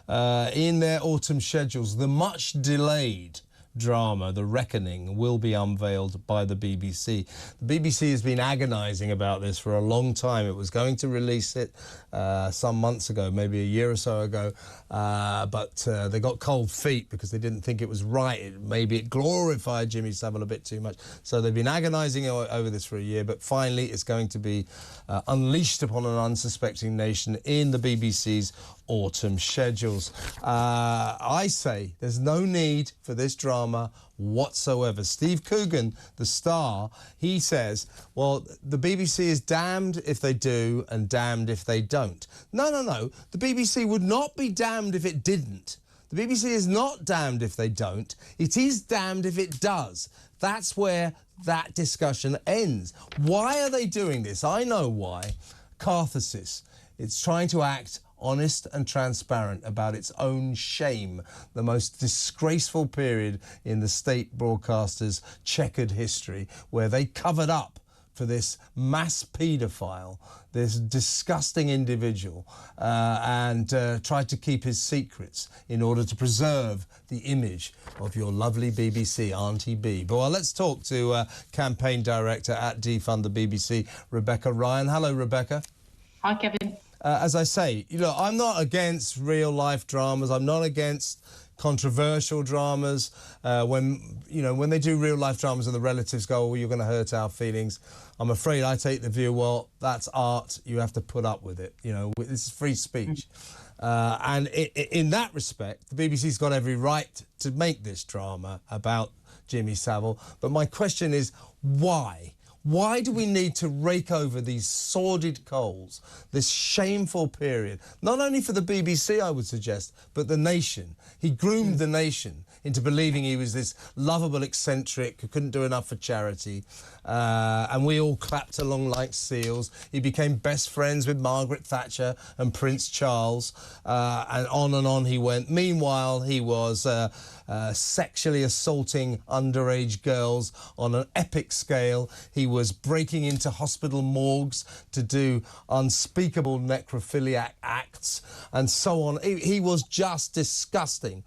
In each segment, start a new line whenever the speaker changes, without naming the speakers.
in their autumn schedules, the much delayed drama, The Reckoning, will be unveiled by the BBC. The BBC has been agonising about this for a long time. It was going to release it some months ago, maybe a year or so ago, but they got cold feet because they didn't think it was right. Maybe it glorified Jimmy Savile a bit too much. So they've been agonising over this for a year, but finally it's going to be unleashed upon an unsuspecting nation in the BBC's autumn schedules. I say there's no need for this drama whatsoever. Steve Coogan, the star, he says, well, the BBC is damned if they do and damned if they don't. No, no, no. The BBC would not be damned if it didn't. The BBC is not damned if they don't. It is damned if it does. That's where that discussion ends. Why are they doing this? I know why. Catharsis. It's trying to act honest and transparent about its own shame, the most disgraceful period in the state broadcaster's checkered history, where they covered up for this mass paedophile, this disgusting individual, and tried to keep his secrets in order to preserve the image of your lovely BBC, Auntie B. But well, let's talk to campaign director at Defund the BBC, Rebecca Ryan. Hello, Rebecca.
Hi, Kevin.
As I say, you know, I'm not against real-life dramas. I'm not against controversial dramas. When they do real-life dramas and the relatives go, well, you're going to hurt our feelings, I'm afraid I take the view, well, that's art. You have to put up with it. You know, this is free speech. And in that respect, the BBC's got every right to make this drama about Jimmy Savile. But my question is, why? Why do we need to rake over these sordid coals, this shameful period? Not only for the BBC, I would suggest, but the nation. He groomed the nation into believing he was this lovable eccentric who couldn't do enough for charity. And we all clapped along like seals. He became best friends with Margaret Thatcher and Prince Charles. And on he went. Meanwhile, he was sexually assaulting underage girls on an epic scale. He was breaking into hospital morgues to do unspeakable necrophiliac acts and so on. He was just disgusting.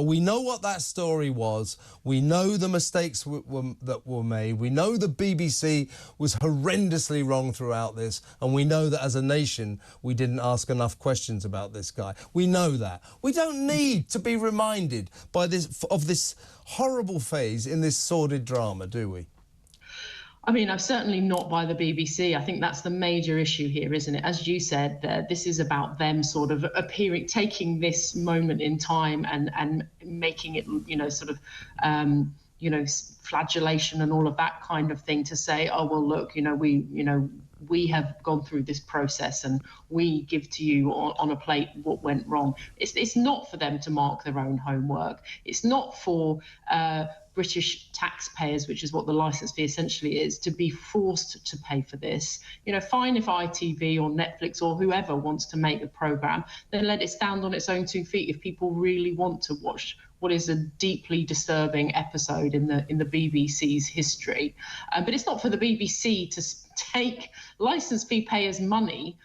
We know what that story was. We know the mistakes that were made. We know the BBC was horrendously wrong throughout this, and we know that as a nation we didn't ask enough questions about this guy. We know that. We don't need to be reminded of this horrible phase in this sordid drama, do we?
I mean, certainly not by the BBC. I think that's the major issue here, isn't it? As you said, this is about them sort of taking this moment in time and making it, sort of, flagellation and all of that kind of thing to say, oh, well, look, we have gone through this process and we give to you on a plate what went wrong. It's not for them to mark their own homework. It's not for British taxpayers, which is what the licence fee essentially is, to be forced to pay for this. Fine if ITV or Netflix or whoever wants to make a programme, then let it stand on its own 2 feet if people really want to watch what is a deeply disturbing episode in the BBC's history. But it's not for the BBC to take licence fee payers' money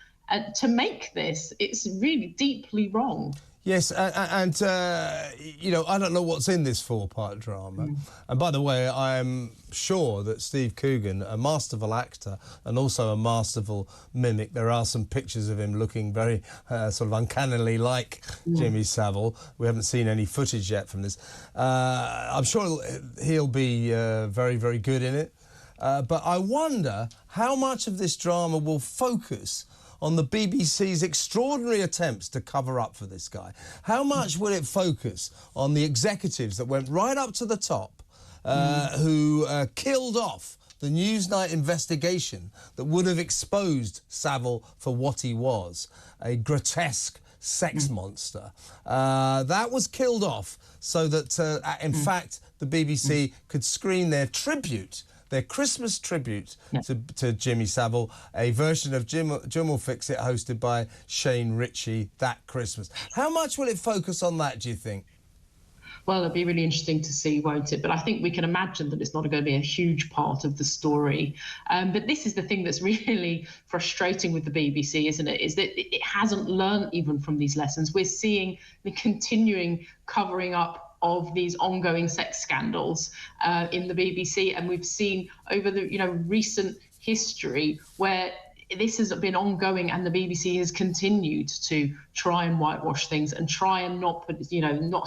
to make this. It's really deeply wrong.
Yes, and I don't know what's in this 4-part drama. And by the way, I'm sure that Steve Coogan, a masterful actor and also a masterful mimic, there are some pictures of him looking very sort of uncannily like Jimmy Savile. We haven't seen any footage yet from this. I'm sure he'll be very, very good in it. But I wonder how much of this drama will focus on the BBC's extraordinary attempts to cover up for this guy. How much will it focus on the executives that went right up to the top, who killed off the Newsnight investigation that would have exposed Savile for what he was, a grotesque sex monster. That was killed off so that, in fact, the BBC could screen their tribute, their Christmas tribute to Jimmy Savile, a version of Jim Will Fix It hosted by Shane Ritchie that Christmas. How much will it focus on that, do you think?
Well, it'll be really interesting to see, won't it? But I think we can imagine that it's not going to be a huge part of the story. But this is the thing that's really frustrating with the BBC, isn't it? Is that it hasn't learned even from these lessons. We're seeing the continuing covering up of these ongoing sex scandals in the BBC, and we've seen over the recent history where this has been ongoing, and the BBC has continued to try and whitewash things and try and not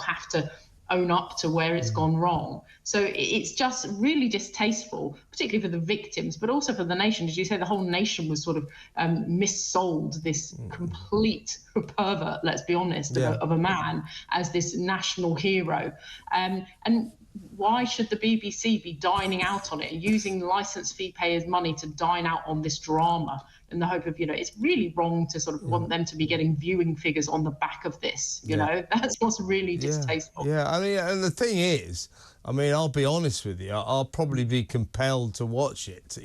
have to own up to where it's gone wrong. So it's just really distasteful, particularly for the victims, but also for the nation. As you say, the whole nation was sort of missold this complete pervert, let's be honest, of a man as this national hero. And why should the BBC be dining out on it and using license fee payers' money to dine out on this drama in the hope of, it's really wrong to sort of want them to be getting viewing figures on the back of this, you know? That's what's really distasteful.
Yeah, I mean, and the thing is, I'll be honest with you, I'll probably be compelled to watch it,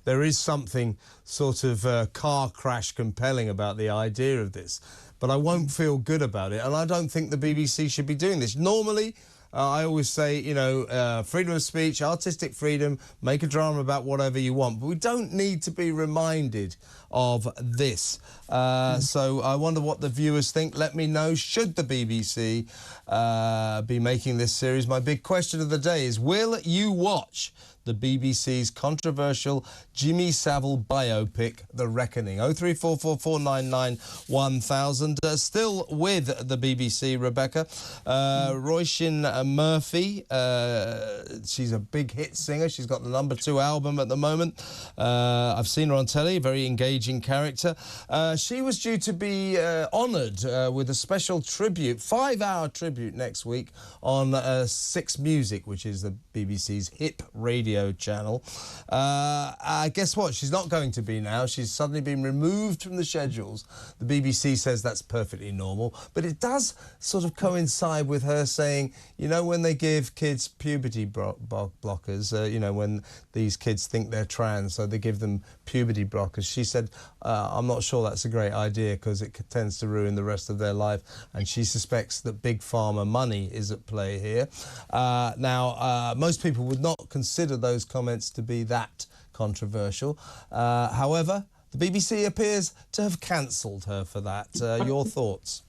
There is something sort of car crash compelling about the idea of this, but I won't feel good about it, and I don't think the BBC should be doing this. Normally, I always say, freedom of speech, artistic freedom, make a drama about whatever you want. But we don't need to be reminded of this. So I wonder what the viewers think. Let me know. Should the BBC be making this series? My big question of the day is, will you watch the BBC's controversial Jimmy Savile biopic, The Reckoning? 03444991000. Still with the BBC, Rebecca. Róisín Murphy, she's a big hit singer. She's got the #2 album at the moment. I've seen her on telly, a very engaging character. She was due to be honoured with a special tribute, 5-hour tribute next week on 6 Music, which is the BBC's hip radio channel. Guess what? She's not going to be now. She's suddenly been removed from the schedules. The BBC says that's perfectly normal, but it does sort of coincide with her saying, when they give kids puberty blockers, when these kids think they're trans, so they give them puberty blockers. She said, I'm not sure that's a great idea because it tends to ruin the rest of their life, and she suspects that big pharma money is at play here. Now, most people would not consider those comments to be that controversial. However, the BBC appears to have cancelled her for that. Your thoughts?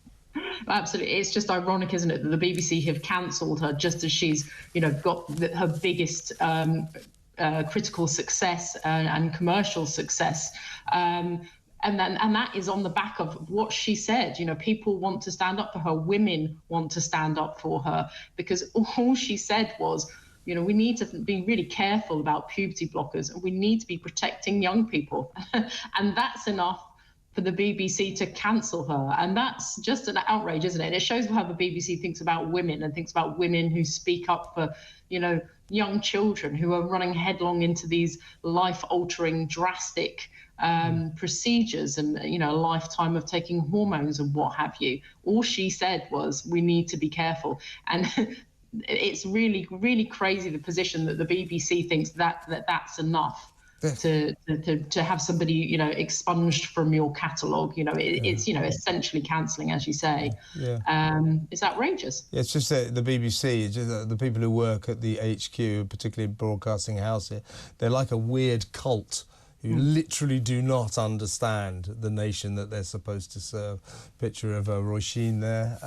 Absolutely. It's just ironic, isn't it, that the BBC have cancelled her just as she's, got her biggest critical success and commercial success. And that is on the back of what she said. People want to stand up for her. Women want to stand up for her, because all she said was, we need to be really careful about puberty blockers, and we need to be protecting young people. And that's enough for the BBC to cancel her. And that's just an outrage, isn't it? And it shows how the BBC thinks about women, and thinks about women who speak up for, young children who are running headlong into these life-altering, drastic procedures, and a lifetime of taking hormones and what have you. All she said was, we need to be careful. And it's really, really crazy, the position that the BBC thinks that's enough to have somebody expunged from your catalogue. It's essentially cancelling, as you say. It's outrageous.
Yeah, it's just that the BBC, the people who work at the HQ, particularly Broadcasting House here, they're like a weird cult who literally do not understand the nation that they're supposed to serve. Picture of Róisín there.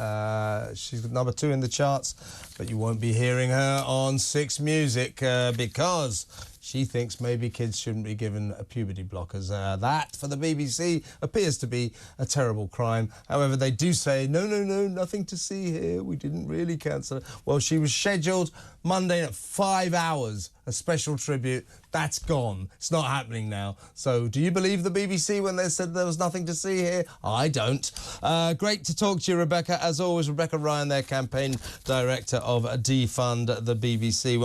She's #2 in the charts, but you won't be hearing her on 6 Music because she thinks maybe kids shouldn't be given puberty blockers. That, for the BBC, appears to be a terrible crime. However, they do say, no, nothing to see here. We didn't really cancel it. Well, she was scheduled Monday at 5 hours, a special tribute. That's gone. It's not happening now. So do you believe the BBC when they said there was nothing to see here? I don't. Great to talk to you, Rebecca. As always, Rebecca Ryan, their campaign director of Defund the BBC.